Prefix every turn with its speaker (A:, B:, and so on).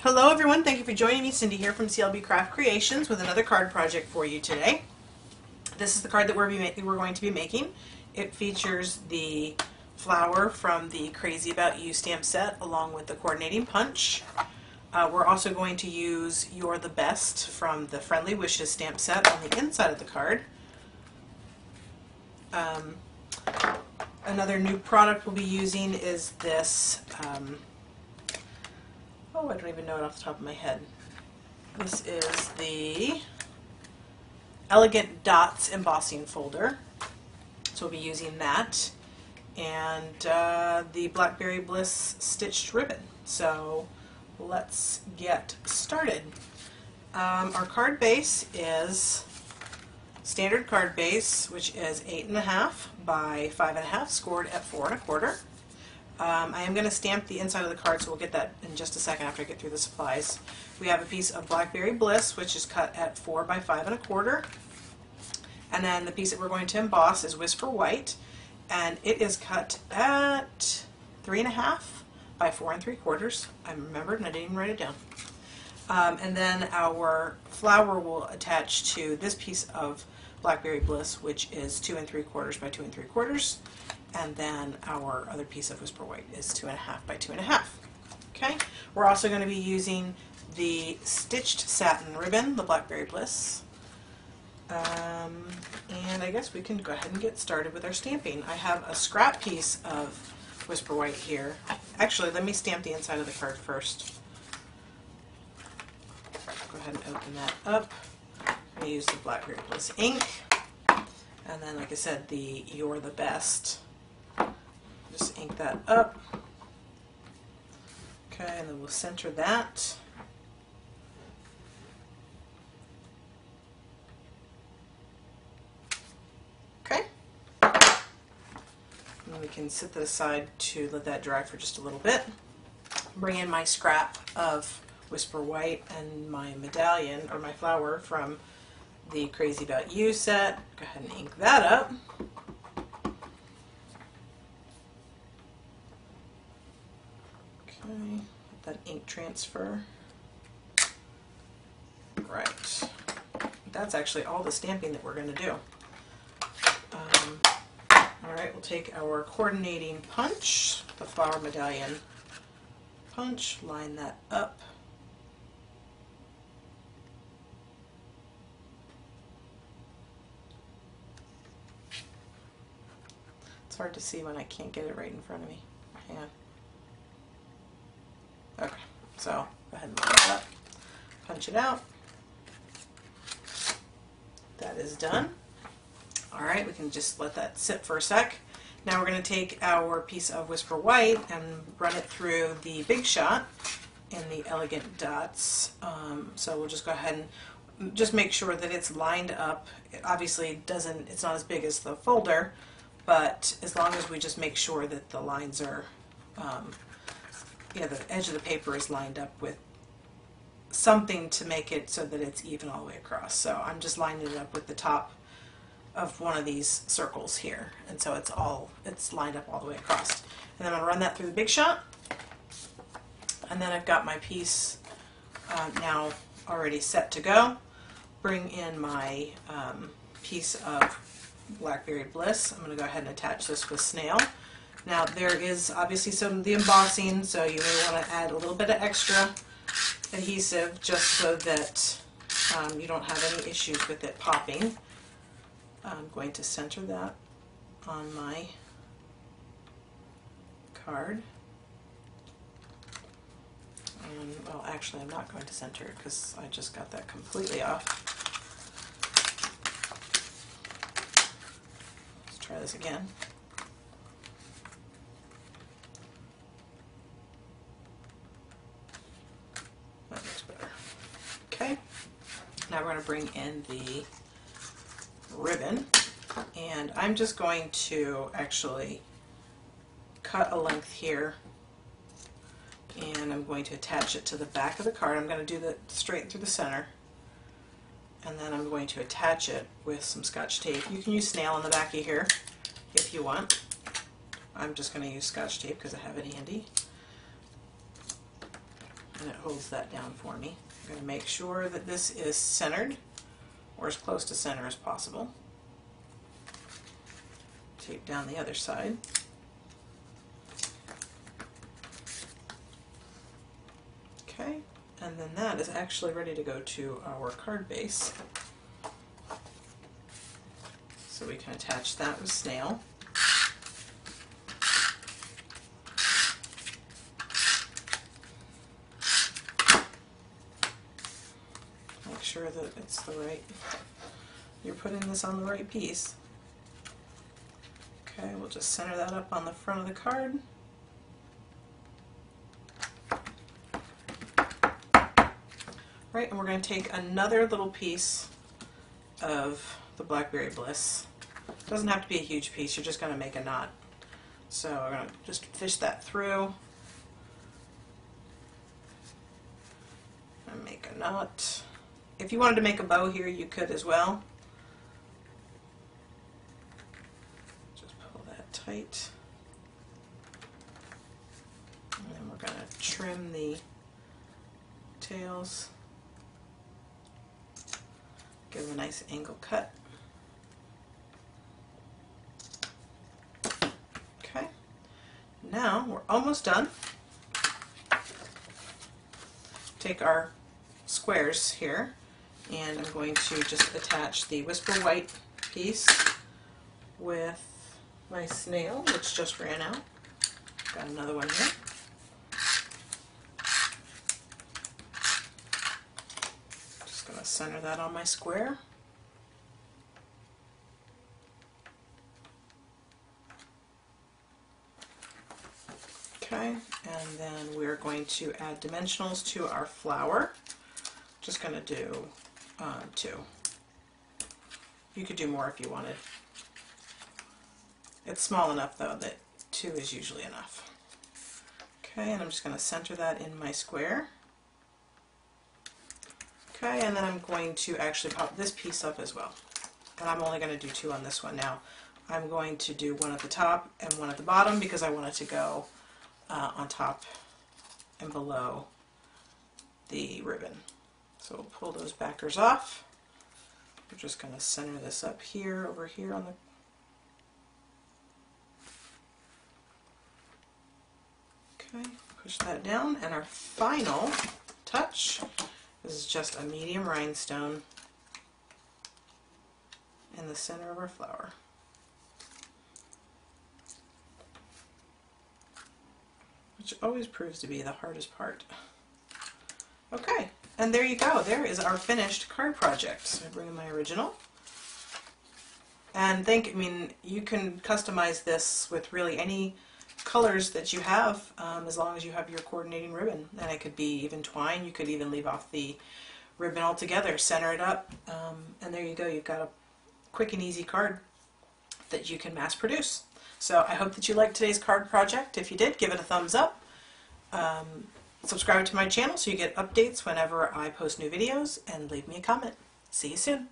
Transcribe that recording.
A: Hello everyone, thank you for joining me. Cindy here from CLB Craft Creations with another card project for you today. This is the card that we're going to be making. It features the flower from the Crazy About You stamp set along with the coordinating punch. We're also going to use You're the Best from the Friendly Wishes stamp set on the inside of the card. Another new product we'll be using is this oh, I don't even know it off the top of my head. This is the Elegant Dots Embossing Folder. So we'll be using that. And the Blackberry Bliss stitched ribbon. So let's get started. Our card base is standard card base, which is 8.5 by 5.5, scored at 4 1/4. I am going to stamp the inside of the card, so we'll get that in just a second after I get through the supplies. We have a piece of Blackberry Bliss, which is cut at 4 by 5 1/4. And then the piece that we're going to emboss is Whisper White, and it is cut at 3.5 by 4 3/4. I remembered and I didn't even write it down. And then our flower will attach to this piece of Blackberry Bliss, which is 2 3/4 by 2 3/4. And then our other piece of Whisper White is 2.5 by 2.5. Okay, we're also going to be using the stitched satin ribbon, the Blackberry Bliss. And I guess we can go ahead and get started with our stamping. I have a scrap piece of Whisper White here. Actually, let me stamp the inside of the card first. Go ahead and open that up. I'm going to use the Blackberry Bliss ink. And then, like I said, the You're the Best. Just ink that up. Okay, and then we'll center that. Okay. And we can set that aside to let that dry for just a little bit. Bring in my scrap of Whisper White and my medallion, or my flower, from the Crazy About You set. Go ahead and ink that up. Okay, let that ink transfer. Right. That's actually all the stamping that we're going to do. Alright, we'll take our coordinating punch, the flower medallion punch, line that up. It's hard to see when I can't get it right in front of me. Hang on. Okay, so go ahead and line it up, punch it out. That is done. Alright, we can just let that sit for a sec. Now we're going to take our piece of Whisper White and run it through the Big Shot in the Elegant Dots. So we'll just go ahead and just make sure that it's lined up. It obviously doesn't, it's not as big as the folder, but as long as we just make sure that the lines are, the edge of the paper is lined up with something to make it so that it's even all the way across. So I'm just lining it up with the top of one of these circles here, and so it's lined up all the way across. And then I'm going to run that through the Big Shot, and then I've got my piece now already set to go. Bring in my piece of Blackberry Bliss. I'm going to go ahead and attach this with Snail. Now there is obviously some of the embossing, so you may want to add a little bit of extra adhesive just so that you don't have any issues with it popping. I'm going to center that on my card. And, well, actually I'm not going to center it because I just got that completely off. Let's try this again. That looks better. Okay, now we're going to bring in the ribbon, and I'm just going to actually cut a length here, and I'm going to attach it to the back of the card. I'm going to do that straight through the center, and then I'm going to attach it with some Scotch tape. You can use Snail on the back of here if you want. I'm just going to use Scotch tape because I have it handy. and it holds that down for me. I'm going to make sure that this is centered, or as close to center as possible. Tape down the other side. Okay, and then that is actually ready to go to our card base. So we can attach that with snail. Make sure that it's the right, you're putting this on the right piece. Okay, we'll just center that up on the front of the card. Right, and we're going to take another little piece of the Blackberry Bliss. It doesn't have to be a huge piece, you're just going to make a knot. So we're going to just fish that through and make a knot. If you wanted to make a bow here, you could as well. Just pull that tight. And then we're going to trim the tails. Give it a nice angle cut. Okay, now we're almost done. Take our squares here, and I'm going to just attach the Whisper White piece with my snail, which just ran out. Got another one here. Center that on my square. Okay, and then we're going to add dimensionals to our flower. Just going to do 2. You could do more if you wanted. It's small enough though that 2 is usually enough. Okay, and I'm just going to center that in my square. Okay, and then I'm going to actually pop this piece up as well. And I'm only going to do 2 on this one now. I'm going to do 1 at the top and 1 at the bottom because I want it to go on top and below the ribbon. So we'll pull those backers off. We're just going to center this up here, over here on the okay, push that down, and our final touch. This is just a medium rhinestone in the center of our flower. Which always proves to be the hardest part. Okay, and there you go. There is our finished card project. So I bring in my original. And you can customize this with really any colors that you have, as long as you have your coordinating ribbon. And it could be even twine. You could even leave off the ribbon altogether, center it up, and there you go. You've got a quick and easy card that you can mass produce. So I hope that you liked today's card project. If you did, give it a thumbs up. Subscribe to my channel so you get updates whenever I post new videos, and leave me a comment. See you soon.